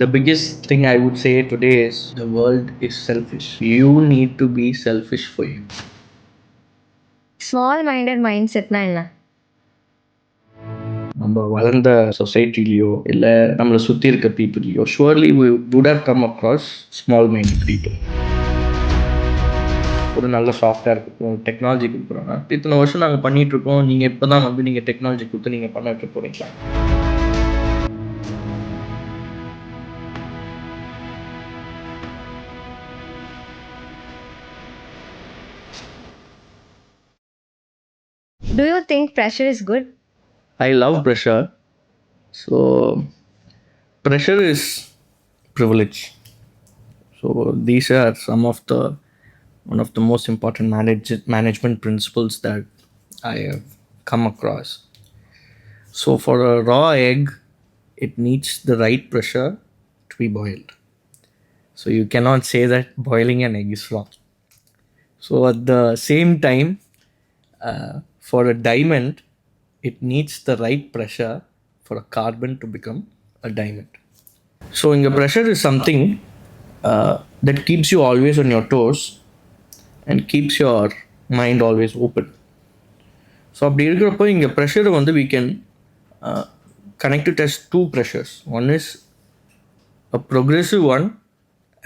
The biggest thing I would say today is the world is selfish. You need to be selfish for you. Small minded mind செட்னா என்ன? நம்ம வளர்ந்த சொசைட்டிலையோ இல்லை நம்மளை சுற்றி இருக்க பீப்புளையோ surely would have come across small minded people. ஒரு நல்ல சாஃப்ட்வேர் டெக்னாலஜி கொடுக்குறோன்னா இத்தனை வருஷம் நாங்கள் பண்ணிகிட்ருக்கோம், நீங்கள் இப்போ தான் வந்து நீங்கள் டெக்னாலஜி கொடுத்து நீங்கள் பண்ண வைக்க போகிறீங்களா? Do you think pressure is good? I love pressure. So pressure is privilege. So these are some of the one of the most important management principles that I have come across. So for a raw egg, it needs the right pressure to be boiled. So you cannot say that boiling an egg is wrong. So at the same time, for a diamond, it needs the right pressure for a carbon to become a diamond. So in your pressure is something that keeps you always on your toes and keeps your mind always open. So அப்படி இருக்கிறப்போ இங்கே ப்ரெஷரை வந்து we can connect it as two pressures. One is a progressive one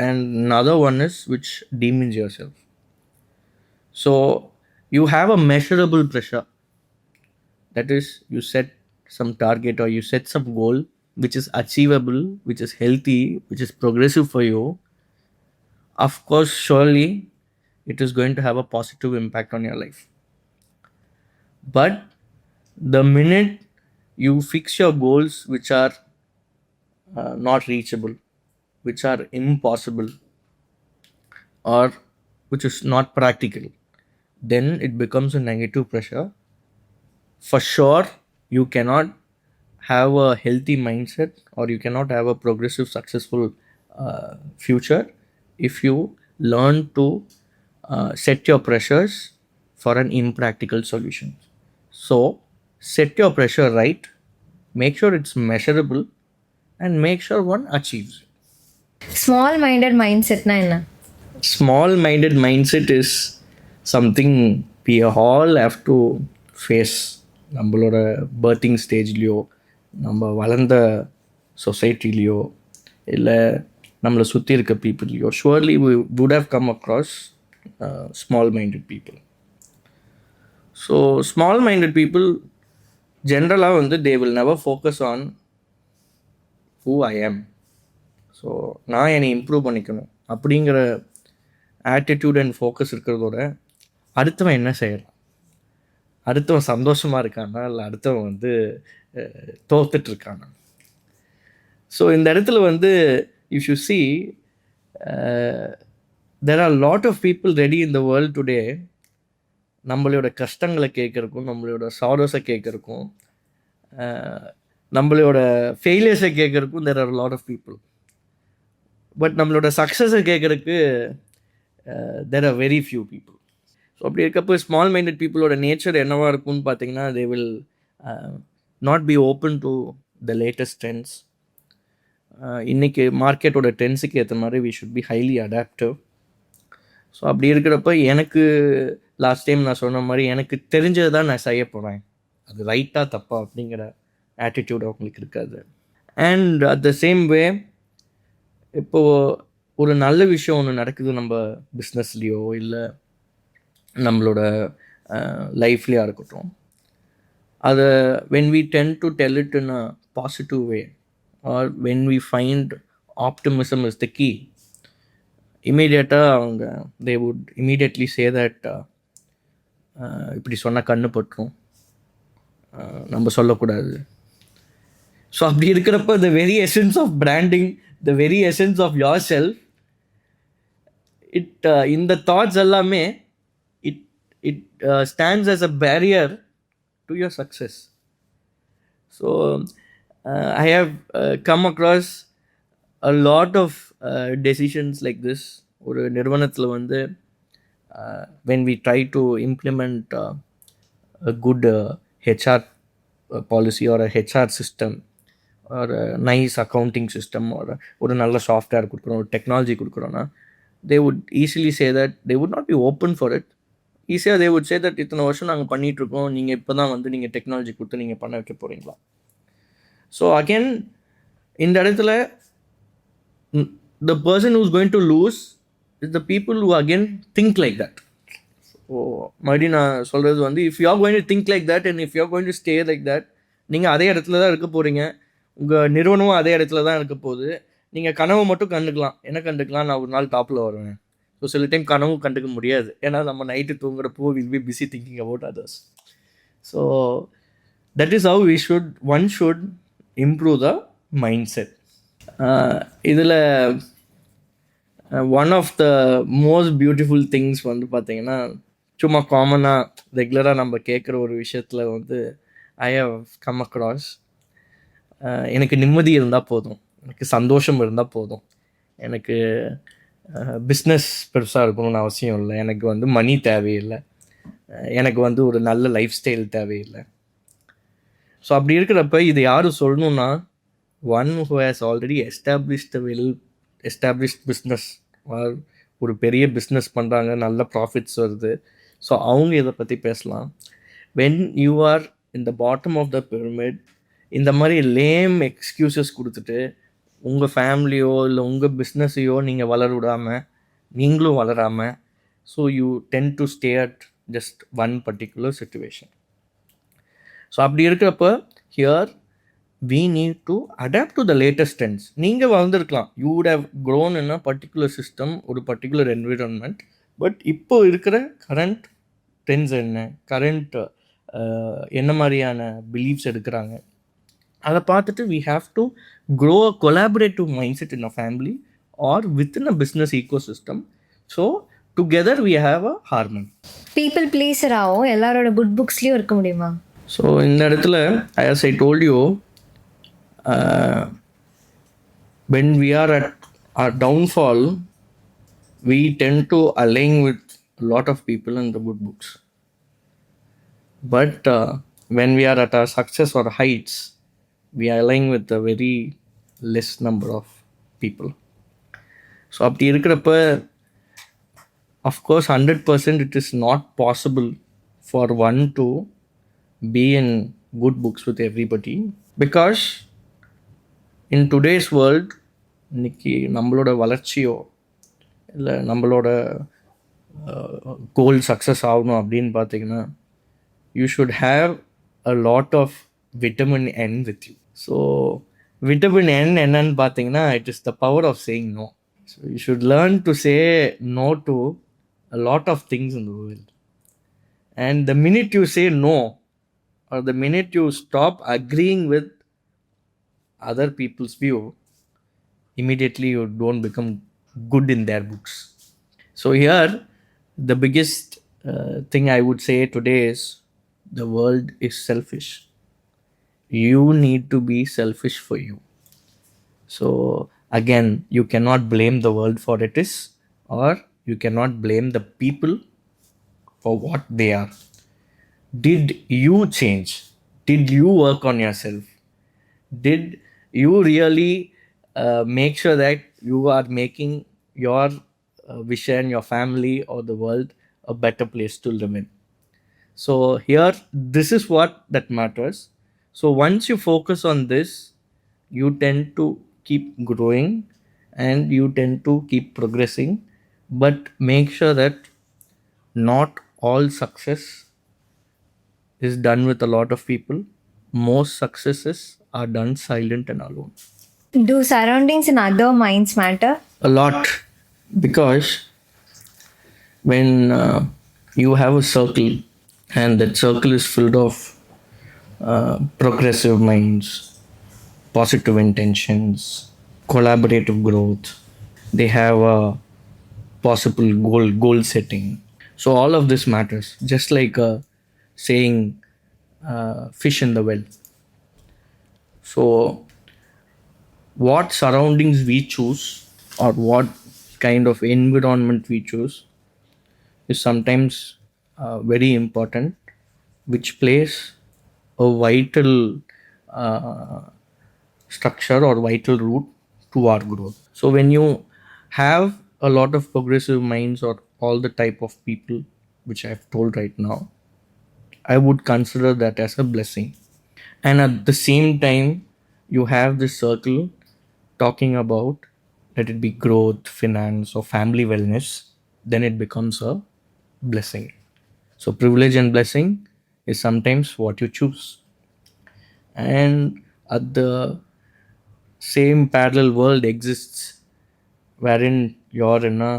and another one is which demeans yourself. So you have a measurable pressure. That is, you set some target or you set some goal which is achievable, which is healthy, which is progressive for you. Of course, surely it is going to have a positive impact on your life. But the minute you fix your goals which are not reachable, which are impossible, or which is not practical, then it becomes a negative pressure. For sure, you cannot have a healthy mindset or you cannot have a progressive, successful future if you learn to set your pressures for an impractical solution. So set your pressure right, make sure it's measurable, and make sure one achieves it. Small minded mind செட்னா என்ன? Small minded mindset is something we all have to face. நம்மளோட birthing ஸ்டேஜ்லேயோ நம்ம வளர்ந்த சொசைட்டிலேயோ இல்லை நம்மளை சுற்றி இருக்க பீப்புள்லையோ surely would have come across small minded people. So small minded people ஜென்ரலாக வந்து they will never focus on who I am. So நான் என்னை இம்ப்ரூவ் பண்ணிக்கணும் அப்படிங்கிற ஆட்டிடியூட் அண்ட் ஃபோக்கஸ் இருக்கிறதோட அடுத்தவன் என்ன செய்யலாம், அடுத்தவன் சந்தோஷமாக இருக்கானா இல்லை அடுத்தவன் வந்து தோத்துட்ருக்கானா. ஸோ இந்த இடத்துல வந்து if you see there are lot of people ready in the world today நம்மளோட கஷ்டங்களை கேட்குறக்கும், நம்மளோட சாரோஸை கேட்குறக்கும், நம்மளோட ஃபெயிலியர்ஸை கேட்குறக்கும் there are lot of people. But நம்மளோட சக்ஸஸை கேட்குறக்கு there are very few people. So அப்படி இருக்கப்போ ஸ்மால் மைண்டட் பீப்புளோட நேச்சர் என்னவாக இருக்கும்னு பார்த்தீங்கன்னா they will not be open to the latest trends. இன்றைக்கி மார்க்கெட்டோட ட்ரெண்ட்ஸுக்கு ஏற்ற மாதிரி we should be highly adaptive. So அப்படி இருக்கிறப்ப எனக்கு லாஸ்ட் டைம் நான் சொன்ன மாதிரி எனக்கு தெரிஞ்சது தான் நான் செய்ய போகிறேன், அது ரைட்டாக தப்பா அப்படிங்கிற ஆட்டிடியூட் அவங்களுக்கு இருக்காது. And at the same way இப்போது ஒரு நல்ல விஷயம் ஒன்று நடக்குது நம்ம பிஸ்னஸ்லேயோ இல்லை நம்மளோட லைஃப்லேயா இருக்கட்டும், அதை when we tend to tell it in a positive way or when we find optimism is the key, இமீடியட்டாக அவங்க they would immediately say that இப்படி சொன்னால் கண்ணு பற்றும், நம்ம சொல்லக்கூடாது. ஸோ அப்படி இருக்கிறப்ப the very essence of branding, the very essence of yourself, it இந்த தாட்ஸ் எல்லாமே it stands as a barrier to your success. So I have come across a lot of decisions like this. ஒரு நிறுவனத்தில் வந்து when we try to implement a good HR policy or a HR system ஒரு nice accounting system ஒரு நல்ல software கொடுக்குறோம், ஒரு technology கொடுக்குறோன்னா, they would easily say that they would not be open for it. ஈஸியாக they would say that இத்தனை வருஷம் நாங்கள் பண்ணிகிட்ருக்கோம், நீங்கள் இப்போ தான் வந்து நீங்கள் டெக்னாலஜி கொடுத்து நீங்கள் பண்ண வைக்க போகிறீங்களா? ஸோ அகெயின் இந்த இடத்துல the person who's going to lose is the people who again think like that. So மறுபடியும் நான் சொல்கிறது வந்து, if you are going to think like that and if you are going to stay like that, நீங்கள் அதே இடத்துல தான் இருக்க போகிறீங்க, உங்கள் நிறுவனமும் அதே இடத்துல தான் இருக்க போகுது. நீங்கள் கனவு மட்டும் கண்டுக்கலாம். என்ன கண்டுக்கலாம்? நான் ஒரு நாள் டாப்பில் வருவேன். ஸோ சில டைம் கனவு கண்டுக்க முடியாது, ஏன்னா நம்ம நைட்டு தூங்குறப்போ will be busy thinking about others. So that is how one should improve the mindset. இதில் one of the most beautiful things வந்து பார்த்திங்கன்னா, சும்மா காமனாக ரெகுலராக நம்ம கேட்குற ஒரு விஷயத்தில் வந்து ஐ ஹவ் கம் அக்ராஸ், எனக்கு நிம்மதி இருந்தால் போதும், எனக்கு சந்தோஷம் இருந்தால் போதும், எனக்கு பிஸ்னஸ் பெருசாக இருக்கணும்னு அவசியம் இல்லை, எனக்கு வந்து மணி தேவையில்லை, எனக்கு வந்து ஒரு நல்ல லைஃப் ஸ்டைல் தேவையில்லை. ஸோ அப்படி இருக்கிறப்ப இது யார் சொல்லணுன்னா, one who has already established business, ஒரு பெரிய பிஸ்னஸ் பண்ணுறாங்க, நல்ல ப்ராஃபிட்ஸ் வருது. ஸோ அவங்க இதை பற்றி பேசலாம். When you are in the bottom of the pyramid, இந்த மாதிரி லேம் எக்ஸ்கியூசஸ் கொடுத்துட்டு உங்கள் ஃபேமிலியோ இல்லை உங்கள் பிஸ்னஸையோ நீங்கள் வளர விடாமல், நீங்களும் வளராமல், so you tend to stay at just one particular situation. So அப்படி இருக்கிறப்ப here we need to adapt to the latest trends. நீங்கள் வளர்ந்துருக்கலாம், you would have grown in a particular system, ஒரு particular environment, பட் இப்போ இருக்கிற current trends என்ன, current என்ன மாதிரியான பிலீஃப்ஸ் எடுக்கிறாங்க, அதை பார்த்துட்டு we have to grow a collaborative mindset in a family or within a business ecosystem. So together we have a harmony. People ப்ளீஸராகவும் எல்லாரோட குட் புக்ஸ்லேயும் இருக்க முடியுமா? ஸோ இந்த இடத்துல as I told you, when we are at our downfall, we tend to align with a lot of people in the good books. But when we are at our success or heights, we align with a very less number of people. So அப்படி இருக்கிறப்ப, of course 100% it is not possible for one to be in good books with everybody, because in today's world, இன்னைக்கு நம்மளோட வளர்ச்சியோ இல்லை நம்மளோட கோல் success ஆகணும் அப்படின்னு பார்த்தீங்கன்னா, you should have a lot of vitamin N with you. So vitamin N என்னன்னு பார்த்தீங்கன்னா, it is the power of saying no. So you should learn to say no to a lot of things in the world. And the minute you say no, or the minute you stop agreeing with other people's view, immediately you don't become good in their books. So here the biggest thing I would say today is, the world is selfish. You need to be selfish for you. So again, you cannot blame the world for it is, or you cannot blame the people for what they are. Did you change? Did you work on yourself? Did you really make sure that you are making your vision, your family, or the world a better place to live in? So here, this is what that matters. So once you focus on this, you tend to keep growing and you tend to keep progressing. But make sure that not all success is done with a lot of people. Most successes are done silent and alone. Do surroundings and other minds matter? A lot, because when you have a circle and that circle is filled of progressive minds, positive intentions, collaborative growth, they have a possible goal setting. So all of this matters, just like saying fish in the well. So what surroundings we choose, or what kind of environment we choose, is sometimes very important, which plays a vital structure or vital root to our growth. So when you have a lot of progressive minds or all the type of people which I've told right now, I would consider that as a blessing. And at the same time, you have this circle talking about, let it be growth, finance, or family wellness, then it becomes a blessing. So privilege and blessing is sometimes what you choose. And at the same parallel world exists wherein you're in a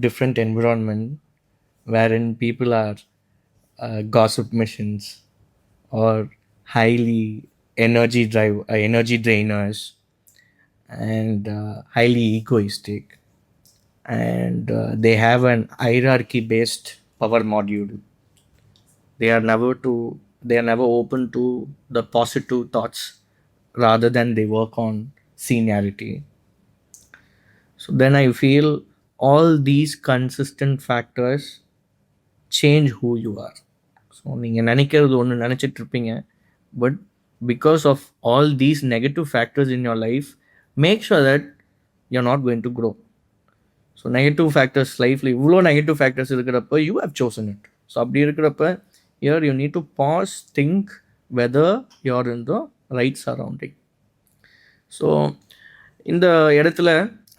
different environment, wherein people are gossip machines or highly energy drainers, and highly egoistic, and they have an hierarchy based power module. They are never open to the positive thoughts, rather than they work on seniority. So then I feel all these consistent factors change who you are. So நீங்கள் நினைக்கிறது ஒன்று நினச்சிட்டு இருப்பீங்க, but because of all these negative factors in your life, make sure that you are not going to grow. So negative factors லைஃப்பில் இவ்வளோ negative factors இருக்கிறப்ப you have chosen it. So அப்படி இருக்கிறப்ப here you need to pause, think whether you are in the right surrounding. So இந்த இடத்துல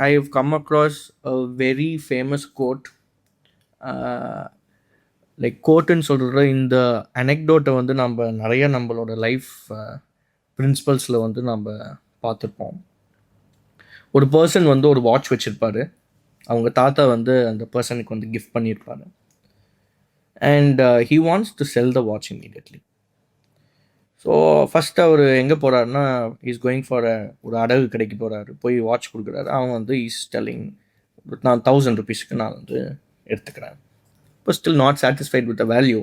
I have come across a very famous quote. Like கோட்டுன்னு சொல்கிற இந்த அனெக்டோட்டை வந்து நம்ம நிறைய நம்மளோட லைஃப் பிரின்சிபல்ஸில் வந்து நம்ம பார்த்துருப்போம். ஒரு பர்சன் வந்து ஒரு வாட்ச் வச்சுருப்பாரு. அவங்க தாத்தா வந்து அந்த பர்சனுக்கு வந்து கிஃப்ட் பண்ணியிருப்பாரு. And he wants to sell the watch immediately. So first அவர் எங்கே போகிறாருன்னா, இஸ் கோயிங் ஃபார் ஒரு அடகு கடைக்கு போகிறாரு. போய் வாட்ச் கொடுக்குறாரு. அவன் வந்து இஸ் டெல்லிங், நான் 1000 rupeesக்கு நான் வந்து எடுத்துக்கிறேன். இப்போ still not satisfied with the value.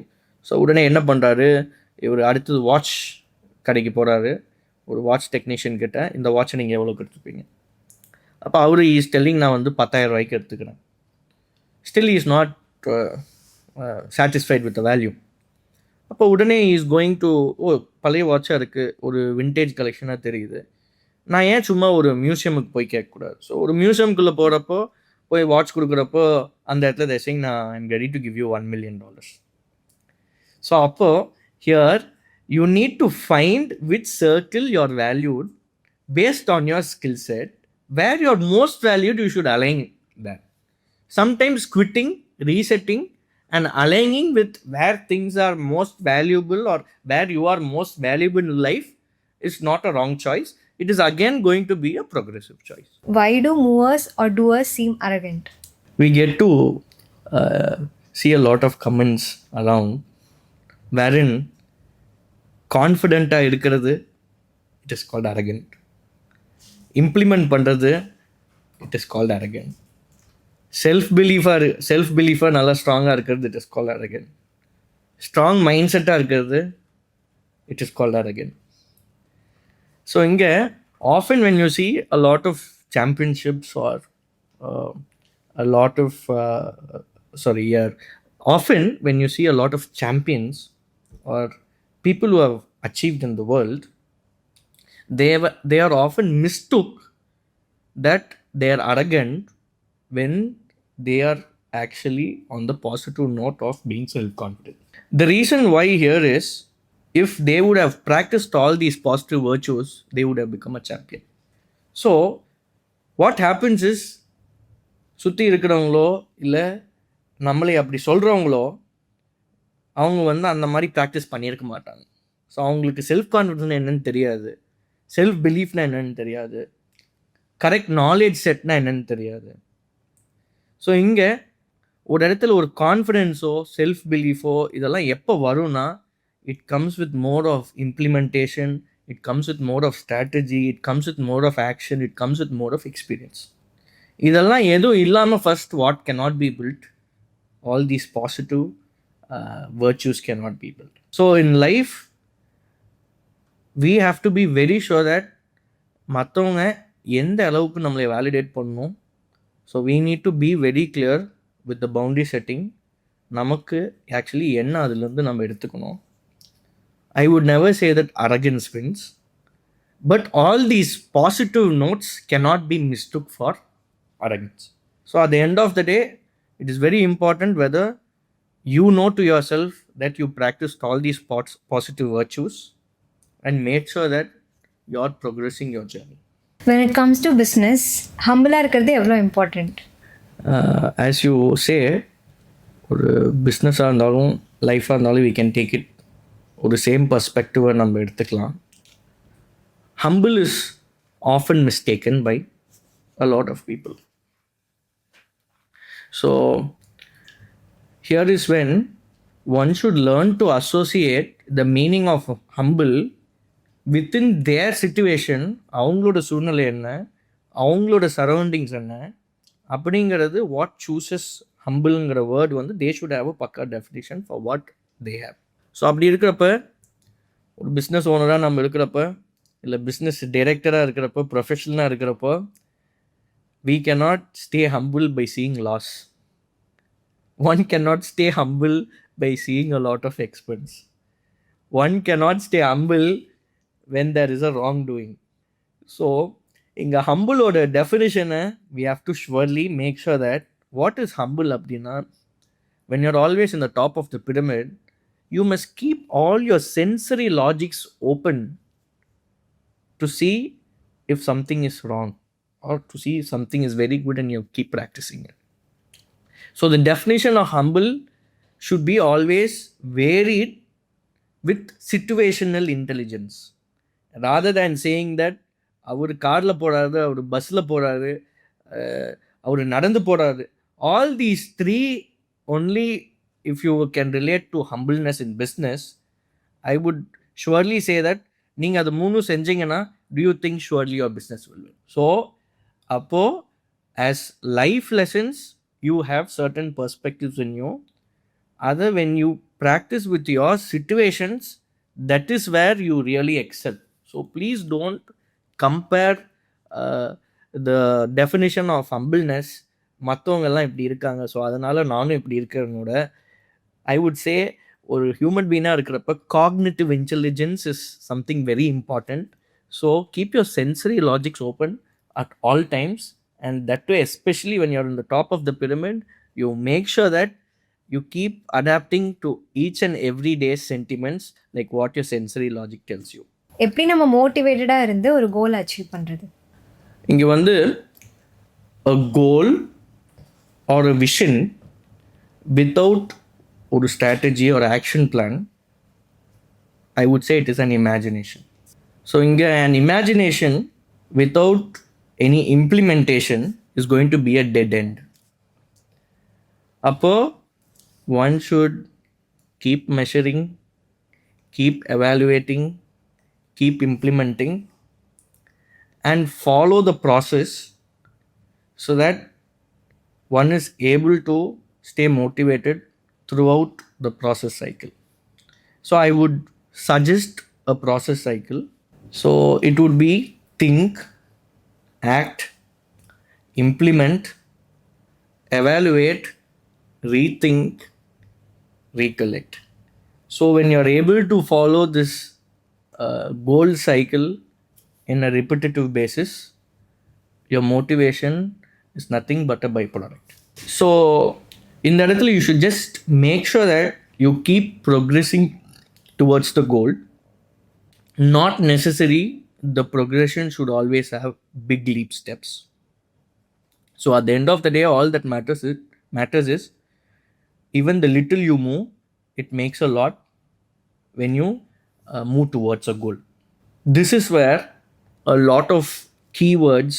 So உடனே என்ன பண்ணுறாரு, இவர் அடுத்தது வாட்ச் கடைக்கு போகிறாரு. ஒரு வாட்ச் டெக்னீஷியன் கிட்ட, இந்த வாட்சை நீங்கள் எவ்வளோக்கு எடுத்துப்பீங்க? அப்போ அவர் இஸ் டெல்லிங், நான் வந்து 10,000 ரூபாய்க்கு எடுத்துக்கிறேன். Still is not satisfied with the value. அப்போ உடனே இஸ் கோயிங் டு, பழைய வாட்சாக இருக்குது, ஒரு விண்டேஜ் கலெக்ஷனாக தெரியுது, நான் ஏன் சும்மா ஒரு மியூசியமுக்கு போய் கேட்கக்கூடாது? ஸோ ஒரு மியூசியம்குள்ளே போகிறப்போ, போய் வாட்ச் கொடுக்குறப்போ அந்த இடத்துல தேசிங், நான் I'm ready to give you $1 million. So அப்போது here you need to find which circle you are valued based on your skill set. Where you are most valued, you should align that. Sometimes quitting, resetting, and aligning with where things are most valuable or where you are most valuable in life is not a wrong choice. It is again going to be a progressive choice. Why do movers or doers seem arrogant? We get to see a lot of comments around wherein confident இருக்கிறது, it is called arrogant. Implement பண்ணுறது, it is called arrogant. Self பிலீஃபாக நல்லா ஸ்ட்ராங்காக இருக்கிறது, it is called arrogant. Strong mind செட்டாக இருக்கிறது, it is called arrogant. So இங்கே often when you see a lot of championships are a lot of often when you see a lot of champions or people who have achieved in the world, they are often mistook that they are arrogant when they are actually on the positive note of being self-confident. The reason why here is, if they would have practiced all these positive virtues, they would have become a champion. So what happens is, சுற்றி இருக்கிறவங்களோ இல்லை நம்மளே அப்படி சொல்கிறவங்களோ, அவங்க வந்து அந்த மாதிரி practice பண்ணியிருக்க மாட்டாங்க. ஸோ அவங்களுக்கு செல்ஃப் கான்ஃபிடன்ஸ்னா என்னென்னு தெரியாது, செல்ஃப் பிலீஃப்னா என்னென்னு தெரியாது, கரெக்ட் நாலேஜ் செட்னா என்னென்னு தெரியாது. ஸோ இங்கே ஒரு இடத்துல ஒரு கான்ஃபிடென்ஸோ செல்ஃப் பிலீஃபோ இதெல்லாம் எப்போ வரும்னா, it comes with more of implementation, it comes with more of strategy, it comes with more of action, it comes with more of experience. இதெல்லாம் எதுவும் இல்லாமல் first what cannot be built, all these positive virtues cannot be built. So in life we have to be very sure that மற்றவங்க எந்த அளவுக்கு நம்மளை validate பண்ணணும். So we need to be very clear with the boundary setting. நமக்கு actually என்ன அதுலேருந்து நம்ம எடுத்துக்கணும். I would never say that arrogance wins, But all these positive notes cannot be mistook for arrogance. So at the end of the day, it is very important whether you know to yourself that you practiced all these positive virtues and made sure that you're progressing your journey. when it comes to business ஹம்பிளாக இருக்கிறது எவ்வளோ important? As you say, ஒரு பிஸ்னஸாக இருந்தாலும் லைஃபாக இருந்தாலும் we can take it ஒரு same பர்ஸ்பெக்டிவை நம்ம எடுத்துக்கலாம். Humble is often mistaken by a lot of people. So here is when one should learn to associate the meaning of humble within their situation. அவங்களோட சூழ்நிலை என்ன, அவங்களோட சரௌண்டிங்ஸ் என்ன அப்படிங்கிறது what சூசஸ் ஹம்பிள்ங்கிற word வந்து தே ஷுட் ஹேவ் அ பக்கா definition for what they have. So அப்படி இருக்கிறப்ப ஒரு பிஸ்னஸ் ஓனராக நம்ம இருக்கிறப்ப இல்லை பிஸ்னஸ் டைரக்டராக இருக்கிறப்போ ப்ரொஃபஷனலாக இருக்கிறப்போ we cannot stay humble by seeing loss. One cannot stay humble by seeing a lot of expense. One cannot stay humble when there is a wrongdoing. So in a humble order definition, we have to surely make sure that what is humble abdina, when you're always in the top of the pyramid, you must keep all your sensory logics open to see if something is wrong or to see if something is very good and you keep practicing it. So the definition of humble should be always varied with situational intelligence. Rather than saying that அவர் காரில் போகிறாரு, அவர் பஸ்ஸில் போகிறாரு, அவர் நடந்து போகிறாரு, all these three only if you can relate to humbleness in business, I would surely say that நீங்கள் அது மூணு செஞ்சீங்கன்னா do you think surely your business will win? So அப்போ as life lessons you have certain perspectives in you. Other when you practice with your situations, that is where you really excel. So please don't compare the definition of humbleness. மற்றவங்கெல்லாம் இப்படி இருக்காங்க so அதனால் நானும் இப்படி இருக்கிறனோட I would say ஒரு human பீனாக இருக்கிறப்ப cognitive intelligence is something very important. So keep your sensory logics open at all times, and that way especially when you're in the top of the pyramid, you make sure that you keep adapting to each and every day's sentiments like what your sensory logic tells you. எப்படி நம்ம மோட்டிவேட்டடாக இருந்து ஒரு goal achieve பண்ணுறது? இங்கே வந்து a goal or a vision without ஒரு strategy or action plan, I would say it is an imagination. So இங்கே an imagination without any implementation is going to be a dead end. Appo one should keep measuring, keep evaluating, keep implementing and follow the process so that one is able to stay motivated throughout the process cycle. So I would suggest a process cycle. So it would be think, act, implement, evaluate, rethink, recollect. So when you're able to follow this goal cycle in a repetitive basis, your motivation is nothing but a byproduct. So in that you should just make sure that you keep progressing towards the goal. Not necessary the progression should always have big leap steps. So at the end of the day, all that matters is even the little you move, it makes a lot when you move towards a goal. This is where a lot of keywords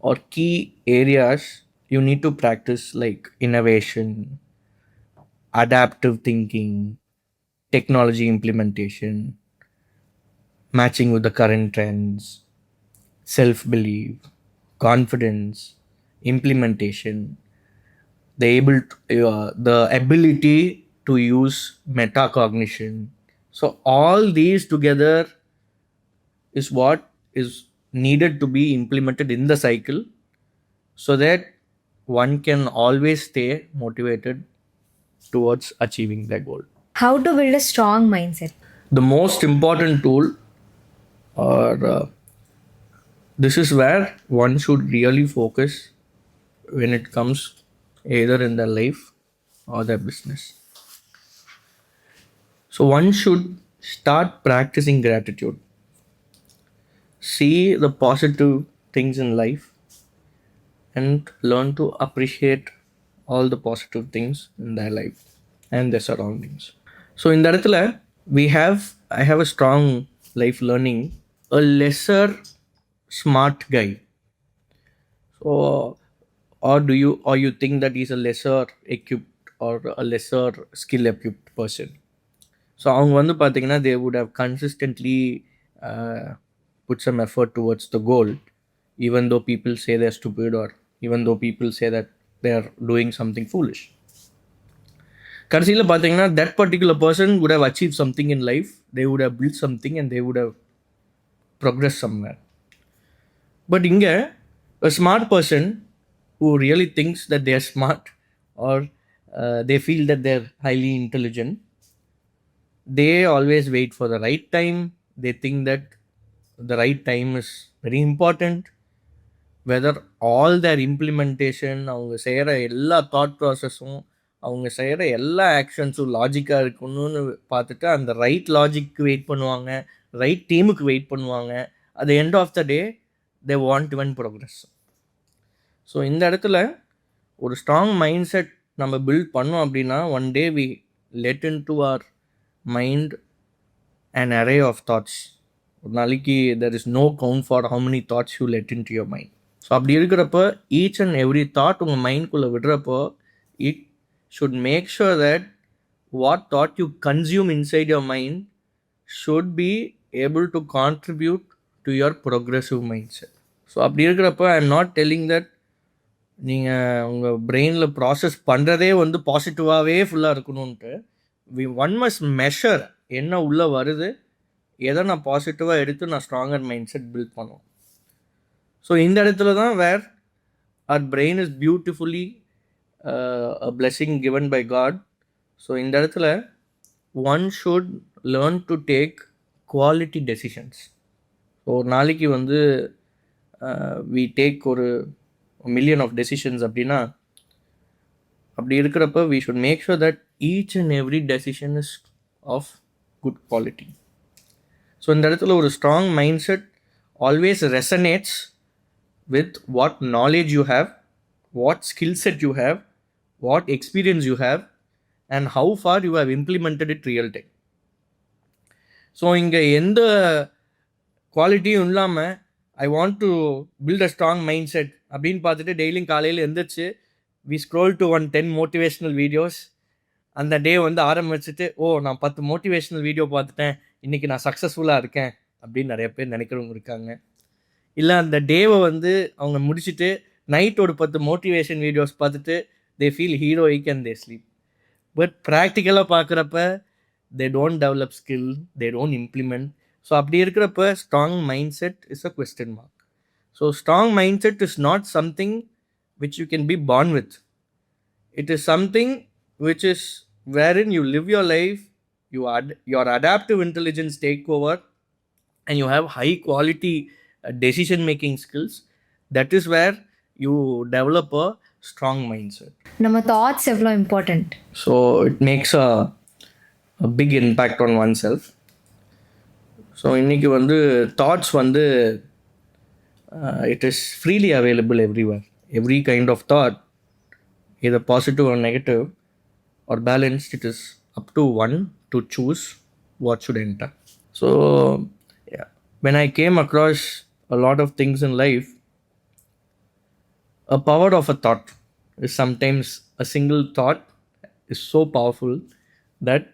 or key areas you need to practice, like innovation, adaptive thinking, technology implementation, matching with the current trends, self-belief, confidence, implementation, the ability to use metacognition. So all these together is what is needed to be implemented in the cycle so that one can always stay motivated towards achieving their goal. How to build a strong mindset? The most important tool or this is where one should really focus when it comes either in their life or their business. So one should start practicing gratitude. See the positive things in life and learn to appreciate all the positive things in their life and their surroundings. So in that I have a strong life learning. A lesser smart guy. So or you think that he's a lesser equipped or a lesser skill equipped person. So அவங்க வந்து பார்த்தீங்கன்னா they would have consistently uh, put some effort towards the goal, even though people say they're stupid or even though people say that they are doing something foolish. கடைசியில் பார்த்தீங்கன்னா that particular person would have achieved something in life, they would have built something and they would have progressed somewhere. But இங்கே a smart person who really thinks that they are smart or they feel that they're highly intelligent, they always wait for the right time. They think that the right time is very important. Whether all their implementation, அவங்க செய்கிற எல்லா thought ப்ராசஸும் அவங்க செய்கிற எல்லா ஆக்ஷன்ஸும் லாஜிக்காக இருக்கணும்னு பார்த்துட்டு அந்த right logic wait பண்ணுவாங்க, ரைட் டீமுக்கு வெயிட் பண்ணுவாங்க. at the end of the day they want even progress. So இந்த இடத்துல ஒரு ஸ்ட்ராங் மைண்ட் செட் நம்ம பில்ட் பண்ணோம் அப்படின்னா one day we let in to our mind an array of thoughts. ஒரு நாளைக்கு there is no count for how many thoughts you let into your mind. So அப்படி இருக்கிறப்ப ஈச் அண்ட் எவ்ரி தாட் உங்கள் மைண்ட்குள்ளே விடுறப்போ it should make sure that what thought you consume inside your mind should be able to contribute to your progressive mind set. So அப்படி இருக்கிறப்ப I am not telling that நீங்கள் உங்கள் பிரெயினில் process பண்ணுறதே வந்து பாசிட்டிவாகவே ஃபுல்லாக இருக்கணும்ன்ட்டு. ஒன் மஸ்ட் மெஷர் என்ன உள்ளே வருது, எதை நான் பாசிட்டிவாக எடுத்து நான் ஸ்ட்ராங்கர் மைண்ட் செட் பில்ட் பண்ணுவோம். ஸோ இந்த இடத்துல தான் வேர் our brain is beautifully a blessing given by God. So இந்த இடத்துல one should learn to take quality decisions. So ஒரு நாளைக்கு வந்து we take ஒரு million of decisions அப்படின்னா அப்படி இருக்கிறப்ப we should make sure that each and every decision is of good quality. So இந்த இடத்துல ஒரு strong mindset always resonates with what knowledge you have, what skill set you have, what experience you have, and how far you have implemented it real time. So இங்கே எந்த குவாலிட்டியும் இல்லாமல் I want to build a strong mind set அப்படின்னு பார்த்துட்டு டெய்லியும் காலையில் எழுந்திரிச்சு we scroll to 10 motivational videos. அந்த டே வந்து ஆரம்பிச்சுட்டு நான் 10 மோட்டிவேஷ்னல் வீடியோ பார்த்துட்டேன், இன்றைக்கி நான் சக்ஸஸ்ஃபுல்லாக இருக்கேன் அப்படின்னு நிறைய பேர் நினைக்கிறவங்க இருக்காங்க. இல்லை அந்த டேவை வந்து அவங்க முடிச்சுட்டு நைட் ஒரு 10 மோட்டிவேஷன் வீடியோஸ் பார்த்துட்டு they feel heroic and they sleep. But ப்ராக்டிக்கலாக பார்க்குறப்ப they don't develop skill, they don't implement. So அப்படி இருக்கிறப்ப strong mind set is a question mark. So strong mind set is not something which you can be born with. It is something which is wherein you live your life, your adaptive intelligence take over, and you have high quality decision making skills. That is where you develop a strong mindset. நம்ம thoughts எவ்வளோ important. So it makes a big impact on oneself. So இன்னைக்கு வந்து thoughts வந்து it is freely available everywhere. Every kind of thought, either positive or negative or balanced, it is up to one to choose what should enter. So yeah, when I came across a lot of things in life, a power of a thought is sometimes a single thought is so powerful that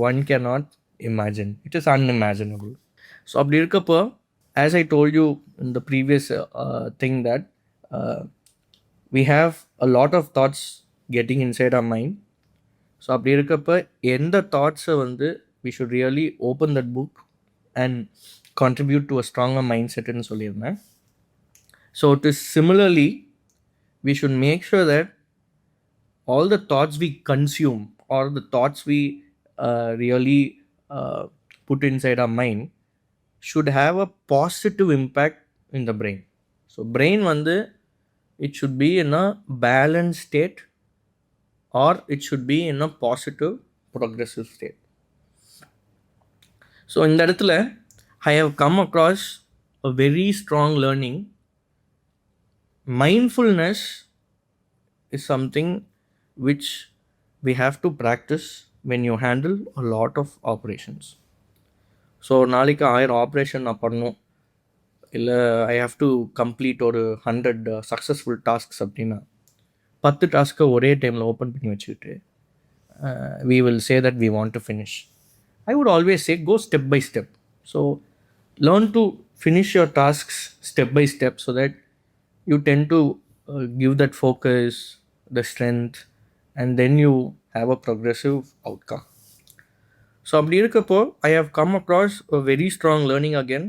one cannot imagine. It is unimaginable. So அப்படி இருக்கப்போ, as I told you in the previous thing that we have a lot of thoughts getting inside our mind. So அப்படி இருக்கப்போ எந்த தாட்ஸை வந்து we should really open that book and contribute to a stronger mindset ன்னு சொல்லியிருந்தேன். So it is similarly we should make sure that all the thoughts we consume or the thoughts we really put inside our mind should have a positive impact in the brain. So brain வந்து it should be in a balanced state, or it should be in a positive progressive state. So இந்த இடத்துல I have come across a very strong learning. Mindfulness is something which we have to practice when you handle a lot of operations. So நாளைக்கு 1000 operation நான் பண்ணணும், இல்லை I have to complete ஒரு 100 successful tasks அப்படின்னா 10 டாஸ்க்கை ஒரே டைமில் open பண்ணி வச்சுக்கிட்டு we will say that we want to finish. I would always say go step by step. So learn to finish your tasks step by step so that you tend to give that focus, the strength, and then you have a progressive outcome. So அப்படி இருக்கப்போ I have come across a very strong learning again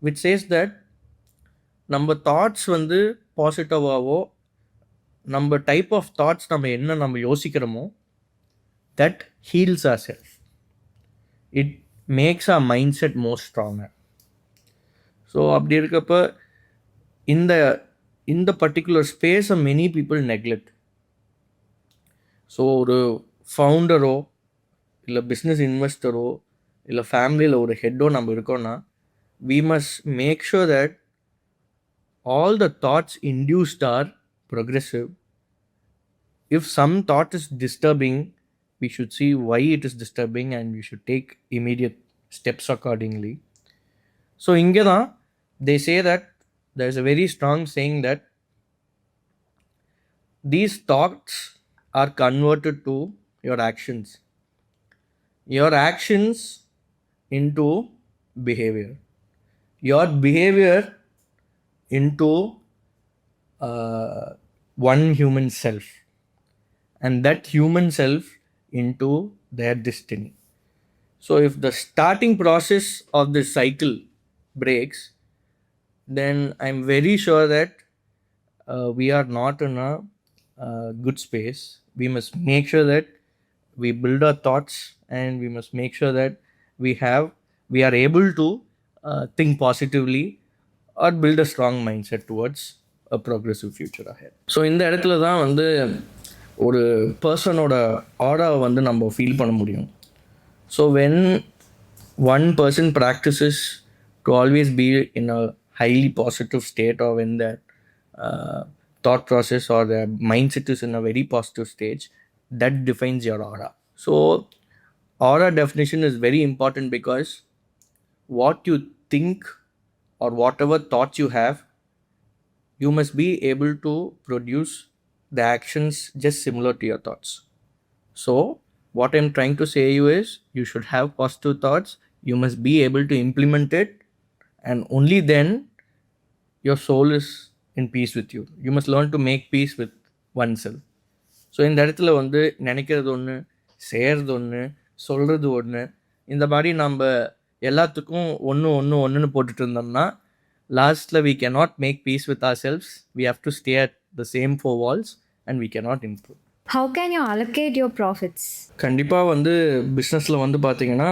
which says that நம்ம thoughts வந்து பாசிட்டிவாகவோ, நம்ம type of thoughts நம்ம யோசிக்கிறோமோ that heals ourselves. It makes our mindset more stronger. So அப்படி இருக்கப்போ இந்த particular ஸ்பேஸை மெனி பீப்புள் நெக்லெக்ட். ஸோ ஒரு ஃபவுண்டரோ இல்லை பிஸ்னஸ் இன்வெஸ்டரோ இல்லை ஃபேமிலியில் ஒரு ஹெட்டோ நம்ம இருக்கோன்னா we must make sure that all the thoughts induced are progressive. If some thought is disturbing, we should see why it is disturbing and we should take immediate steps accordingly. So inge da they say that there is a very strong saying that these thoughts are converted to your actions, your actions into behavior, your behavior into one human self, and that human self into their destiny. So if the starting process of this cycle breaks, then I'm very sure that we are not in a good space. We must make sure that we build our thoughts, and we must make sure that we are able to think positively or build a strong mindset towards a progressive future ahead. So இந்த இடத்துல தான் வந்து ஒரு பர்சனோட ஆராவை வந்து நம்ம feel பண்ண முடியும். So when one person practices to always be in a highly positive state, or when the thought process or the mindset is in a very positive stage, that defines your aura. So aura definition is very important because what you think or whatever thoughts you have, you must be able to produce the actions just similar to your thoughts. So what I'm trying to say you is, you should have positive thoughts, you must be able to implement it, and only then your soul is in peace with you. You must learn to make peace with oneself. So இந்த இடத்துல வந்து நினைக்கிறது ஒன்று, செய்கிறது ஒன்று, சொல்கிறது ஒன்று, இந்த மாதிரி நம்ம எல்லாத்துக்கும் ஒன்றுன்னு போட்டுட்டு இருந்தோம்னா லாஸ்ட்டில் we cannot make peace with ourselves. We have to stay at the same four walls and we cannot improve. How can you allocate your profits? கண்டிப்பாக வந்து பிஸ்னஸில் வந்து பார்த்தீங்கன்னா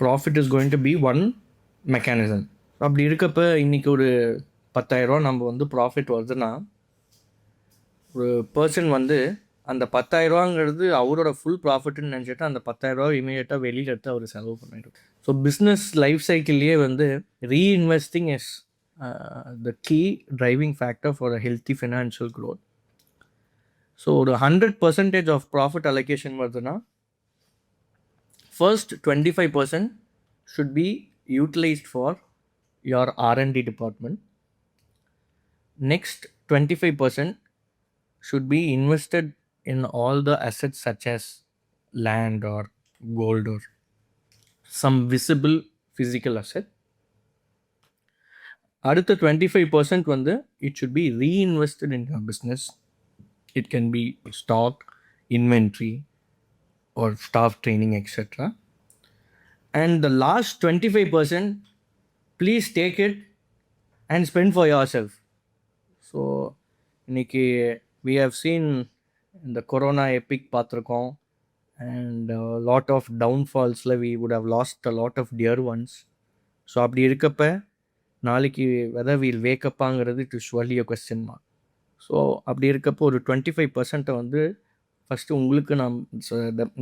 profit is going to be one mechanism. அப்படி இருக்கப்போ இன்றைக்கி ஒரு 10,000 நம்ம வந்து ப்ராஃபிட் வருதுன்னா, ஒரு பர்சன் வந்து அந்த 10,000ங்கிறது அவரோட ஃபுல் ப்ராஃபிட்னு நினச்சிட்டு அந்த 10,000 இமீடியட்டாக வெளியில் எடுத்து அவர் செலவு பண்ணிடும். ஸோ பிஸ்னஸ் லைஃப் சைக்கிள்லேயே வந்து reinvesting is the key driving factor for a healthy financial growth. So ஒரு 100% ஆஃப் ப்ராஃபிட் அலோகேஷன் வருதுன்னா, first 25% should be utilized for your R&D department. Next 25% should be invested in all the assets such as land or gold or some visible physical asset. அடுத்த 25% வந்து it should be reinvested in your business. It can be stock, inventory or staff training, etc. And the last 25%, please take it and spend for yourself. So இன்னைக்கு we have seen இந்த corona epic பார்த்துருக்கோம், and a lot of downfallஸில் we would have lost a lot of dear ones. So அப்படி இருக்கப்ப நாளைக்கு whether we'll வேக்கப்பாங்கிறது it is surely a question mark. So அப்படி இருக்கப்போ ஒரு 25% வந்து ஃபஸ்ட்டு உங்களுக்கு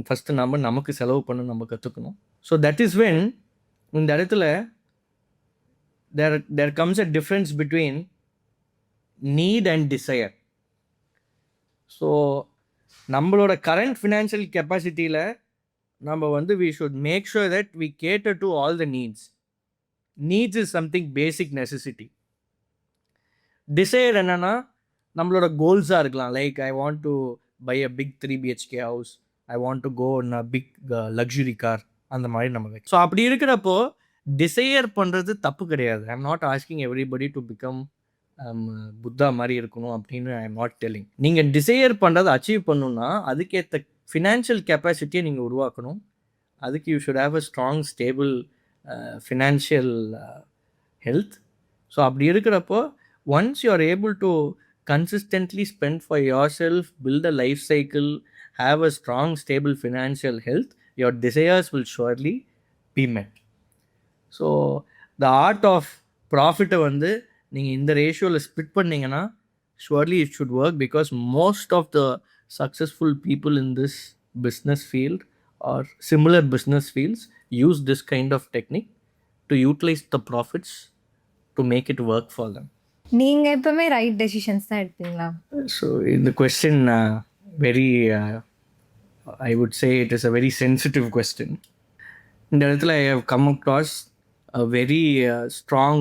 ஃபஸ்ட்டு நமக்கு செலவு பண்ண நம்ம கற்றுக்கணும். ஸோ தட் இஸ் வென் இந்த இடத்துல there comes a difference between need and desire. So நம்மளோட கரண்ட் ஃபினான்ஷியல் கெப்பாசிட்டியில் நம்ம வந்து we should make sure that we cater to all the needs. Needs is something basic necessity. Desire என்னன்னா நம்மளோட கோல்ஸாக இருக்கலாம். Like I want to buy a big 3 BHK house, I want to go in a big luxury car, அந்த மாதிரி நம்ம. So அப்படி இருக்கிறப்போ desire பண்ணுறது தப்பு கிடையாது. ஐ am not asking everybody to become Buddha மாதிரி இருக்கணும் அப்படின்னு ஐ எம் நாட் டெல்லிங். நீங்கள் டிசையர் பண்ணுறதை அச்சீவ் பண்ணணுன்னா அதுக்கேற்ற ஃபினான்ஷியல் கெப்பாசிட்டியை நீங்கள் உருவாக்கணும். அதுக்கு you should have a strong stable financial health. So அப்படி இருக்கிறப்போ once you are able to consistently spend for yourself, build a life cycle, have a strong stable financial health, your desires will surely be met. So the art of profit வந்து நீங்கள் இந்த ரேஷியோவில் split பண்ணிங்கன்னா surely it should work, because most of the successful people in this business field or similar business fields use this kind of technique to utilize the profits to make it work for them. நீங்க எப்பவுமே right decisions தான் எடுப்பீங்களா? So in the question, very I would say it is a very sensitive question. இந்த இடத்துல I have come across a very strong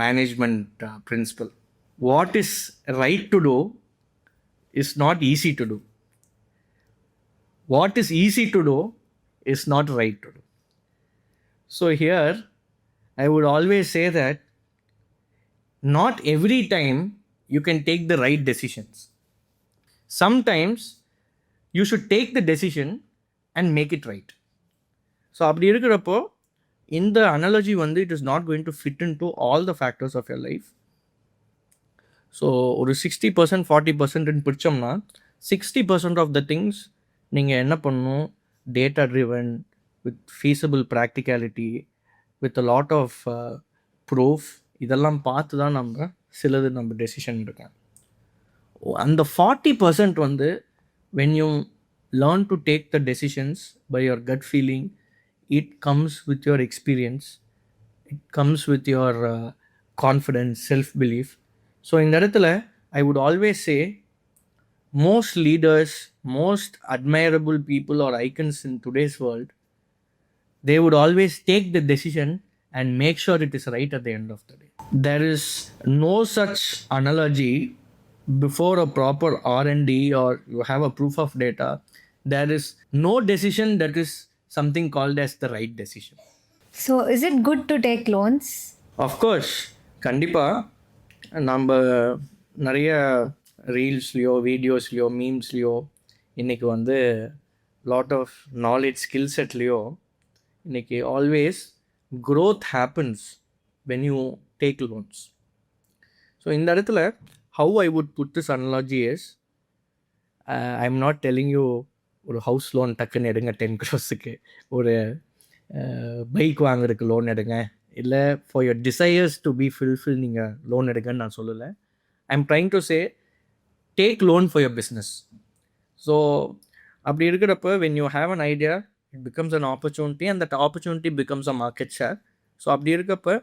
management principle. What is right to do is not easy to do. What is easy to do is not right to do. So here I would always say that not every time you can take the right decisions. Sometimes you should take the decision and make it right. So அப்படி இருக்கிறப்போ இந்த analogy வந்து it is not going to fit into all the factors of your life. So ஒரு 60% 40% பிடிச்சோம்னா 60% of the things நீங்கள் என்ன பண்ணணும், data driven with feasible practicality with a lot of proof, இதெல்லாம் பார்த்து தான் நம்ம சிலது நம்ம டெசிஷன் எடுக்கேன். அந்த 40% வந்து when you learn to take the decisions by your gut feeling, it comes with your experience, it comes with your confidence, self-belief. So இந்த இடத்துல I would always say most leaders, most admirable people or icons in today's world, they would always take the decision and make sure it is right at the end of the day. There is no such analogy before a proper R&D or you have a proof of data. There is no decision that is something called as the right decision. So is it good to take loans? Of course, கண்டிப்பாக நம்ம நிறைய ரீல்ஸ்லையோ வீடியோஸ்லையோ மீம்ஸ்லையோ இன்றைக்கி வந்து lot of knowledge skill செட்லேயோ இன்றைக்கி always growth happens when you take loans. So இந்த இடத்துல how I would put this analogy is, I'm not telling you ஒரு house loan டக்குன்னு எடுங்க 10 crores, ஒரு பைக் வாங்குறதுக்கு லோன் எடுங்க, இல்லை for your desires to be fulfil நீங்கள் லோன் எடுங்கன்னு நான் சொல்லலை. I am trying to say take loan for your business. So அப்படி இருக்கிறப்ப when you have an idea, it becomes an opportunity and that opportunity becomes a market share. So அப்படி இருக்கப்போ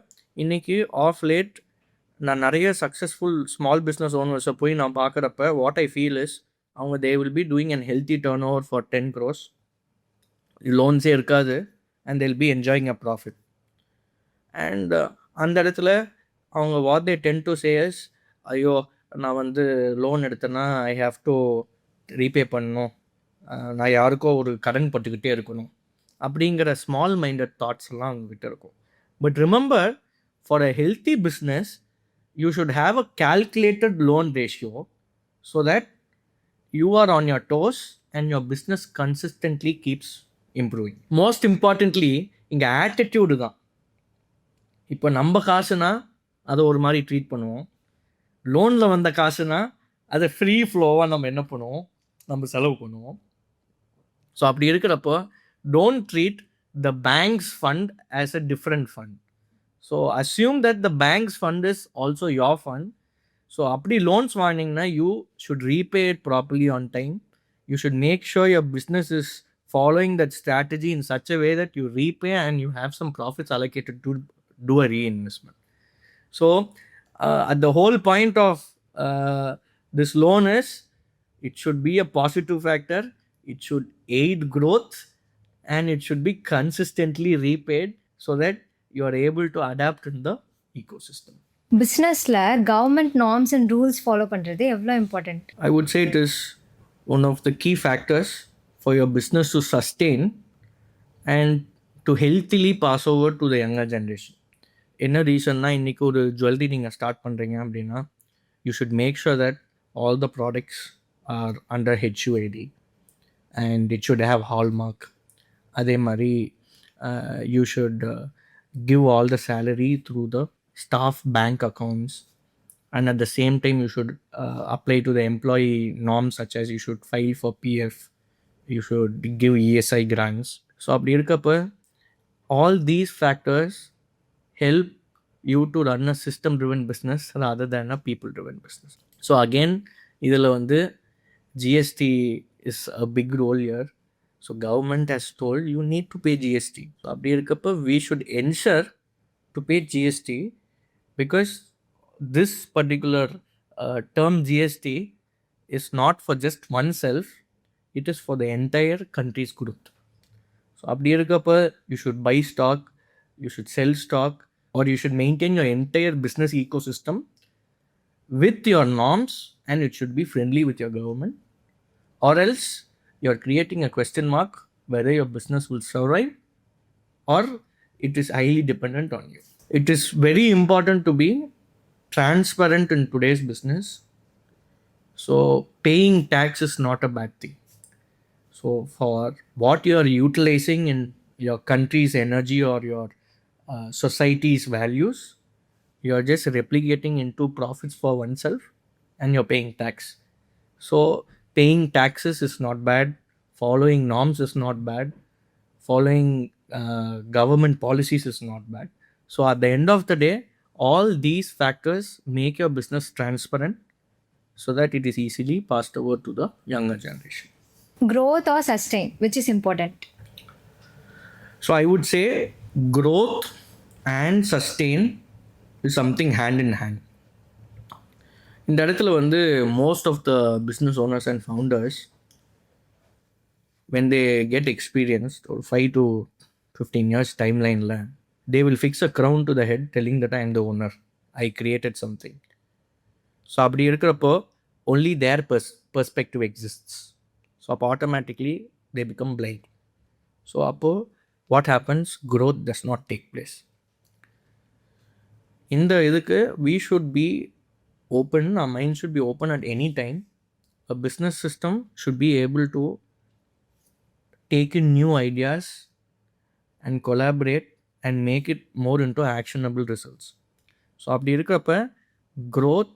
இன்றைக்கி of late நான் நிறைய successful small business ஓனர்ஸை போய் நான் பார்க்குறப்ப வாட் ஐ ஃபீல் இஸ், அவங்க they will be doing and healthy turn over for 10 crores, லோன்ஸே இருக்காது, and they'll be enjoying a profit. And அந்த இடத்துல அவங்க what they tend to says, ஐயோ நான் வந்து லோன் எடுத்தேன்னா ஐ ஹாவ் டு ரீபே பண்ணணும், நான் யாருக்கோ ஒரு கடன் பட்டுக்கிட்டே இருக்கணும் அப்படிங்கிற ஸ்மால் மைண்டட் தாட்ஸ் எல்லாம் அவங்ககிட்ட இருக்கும். But remember, for a healthy business you should have a calculated loan ratio so that you R on your dose and your business consistently keeps improving. Most importantly இங்கே attitude தான். இப்போ நம்ம காசுனா அதை ஒரு மாதிரி ட்ரீட் பண்ணுவோம், லோனில் வந்த காசுனா அதை ஃப்ரீ ஃப்ளோவாக நம்ம என்ன பண்ணுவோம், நம்ம செலவு பண்ணுவோம். ஸோ அப்படி இருக்கிறப்போ don't treat the bank's fund as a different fund. So assume that the bank's fund is also your fund. So அப்படி loans வாங்கினீங்கன்னா you should repay it properly on time. You should make sure your business is following that strategy in such a way that you repay and you have some profits allocated to do a reinvestment. So at the whole point of this loan is it should be a positive factor, it should aid growth, and it should be consistently repaid so that you are able to adapt in the ecosystem. பிஸ்னஸில் government norms and rules follow பண்ணுறது எவ்வளோ important? I would say it is one of the key factors for your business to sustain and to healthily pass over to the younger generation. என்ன ரீசன்னா, இன்றைக்கி ஒரு jewellery நீங்கள் start பண்ணுறீங்க அப்படின்னா you should make sure that all the products are under HUID and it should have hallmark. அதே மாதிரி you should give all the salary through the staff bank accounts, and at the same time you should apply to the employee norms such as you should file for PF, you should give ESI grants. So அப்படி இருக்கப்போ all these factors help you to run a system driven business rather than a people driven business. So again இதில் வந்து GST is a big role here. So government has told you need to pay GST. So அப்படி இருக்கப்போ we should ensure to pay GST, because this particular term GST is not for just oneself, it is for the entire country's growth. So அப்படி இருக்கப்போ you should buy stock, you should sell stock, or you should maintain your entire business ecosystem with your norms, and it should be friendly with your government, or else you're creating a question mark whether your business will survive or it is highly dependent on you. It is very important to be transparent in today's business. So paying tax is not a bad thing. So for what you are utilizing in your country's energy or your society's values, you are just replicating into profits for oneself and you're paying tax. So paying taxes is not bad, following norms is not bad, following government policies is not bad. So at the end of the day, all these factors make your business transparent so that it is easily passed over to the younger generation. Growth or sustain, which is important? So I would say growth and sustain is something hand in hand. இந்த இடத்துல வந்து most of the business owners and founders, when they get experienced or 5 to 15 years timeline, they will fix a crown to the head telling that I am the owner, I created something. So அப்படி இருக்கிறப்போ only their perspective exists. So அப்போ automatically they become blind. So அப்போ what happens? Growth does not take place. இந்த இதுக்கு we should be open, our mind should be open at any time. A business system should be able to take in new ideas and collaborate and make it more into actionable results. So அப்படி இருக்கிறப்ப growth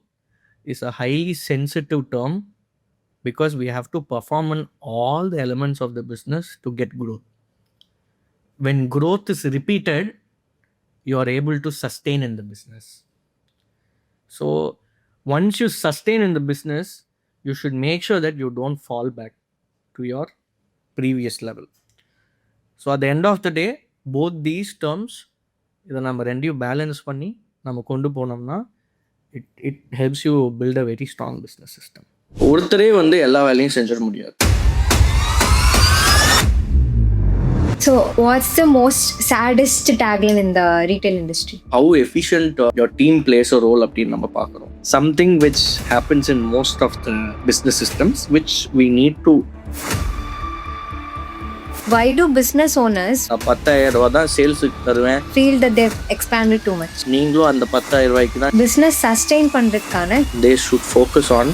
is a highly sensitive term, because we have to perform on all the elements of the business to get growth. When growth is repeated, you are able to sustain in the business. So once you sustain in the business, you should make sure that you don't fall back to your previous level. So at the end of the day, both these terms, இதை நம்ம ரெண்டையும் balance பண்ணி நம்ம கொண்டு போனோம்னா it helps you build a very strong business system. ஒருத்தரே வந்து எல்லா வேலையும் செஞ்சிட முடியாது. So what's the most saddest tagline in the retail industry? How efficient your team plays a role அப்படின்னு நம்ம பார்க்குறோம். Something which happens in most of the business systems which we need to. Why do business owners 10,000 ரூபா தான் சேல்ஸுக்கு தருவேன் feel that they've expanded too much? நீங்களும் அந்த 10,000 ரூபாய்க்கு தான் business sustain பண்றதுக்கான they should focus on